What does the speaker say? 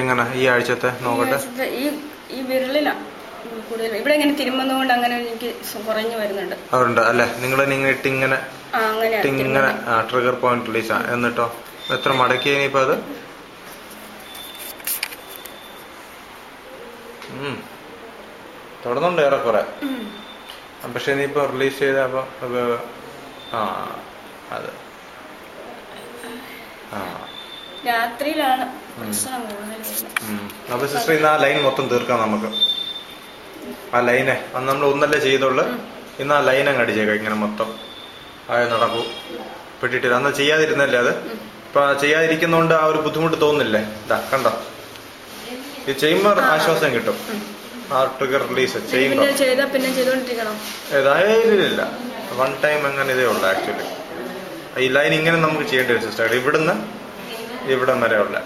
എങ്ങനെ ഈ ആഴ്ചത്തെ നോക്കട്ടെ. ഈ വിരലിലാ കൂടുതൽ. ഇവിടെ ഇങ്ങനെ തിരുമ്മുന്നതുകൊണ്ട് അങ്ങനെ എനിക്ക് കുറഞ്ഞു വരുന്നുണ്ട്. അതുണ്ട് അല്ലെ? നിങ്ങൾ ഇങ്ങനെ ഇട്ടിങ്ങനെ ഇങ്ങനെ ട്രിഗർ പോയിന്റ് റിലീസാ. എന്നിട്ടോ എത്ര മടക്കി ഇനിയിപ്പോ അത്? തുടർന്നുണ്ട് ഏറെക്കുറെ. പക്ഷെ ഇനിയിപ്പോ റിലീസ് ചെയ്ത അപ്പൊ അത് രാത്രിയിലാണ്. അപ്പൊ സിസ്റ്റർ ഇന്ന് ആ ലൈൻ മൊത്തം തീർക്കാം നമുക്ക്. ആ ലൈനെ അന്ന് നമ്മൾ ഒന്നല്ലേ ചെയ്തോളൂ. ഇന്ന് ആ ലൈൻ അങ്ങ് അടിച്ചേക്കാം ഇങ്ങനെ മൊത്തം. നടക്കൂ പെട്ടിട്ട് അന്ന് ചെയ്യാതിരുന്നല്ലേ അത്. ഇപ്പൊ ചെയ്യാതിരിക്കുന്നോണ്ട് ആ ഒരു ബുദ്ധിമുട്ട് തോന്നുന്നില്ലേ? ഇതാ കണ്ടോ, ഇത് ചെയ്യുമ്പോൾ ആശ്വാസം കിട്ടും. ആ ട്രിഗർ റിലീസ് ചെയ്യുമ്പോൾ ഏതായാലില്ല. വൺ ടൈം അങ്ങനെ ഇതേ ഉള്ളു ആക്ച്വലി. ഈ ലൈൻ ഇങ്ങനെ നമുക്ക് ചെയ്യേണ്ടി വരും സിസ്റ്റർ. ഇവിടുന്ന് ഇവിടം വരെ ഉള്ള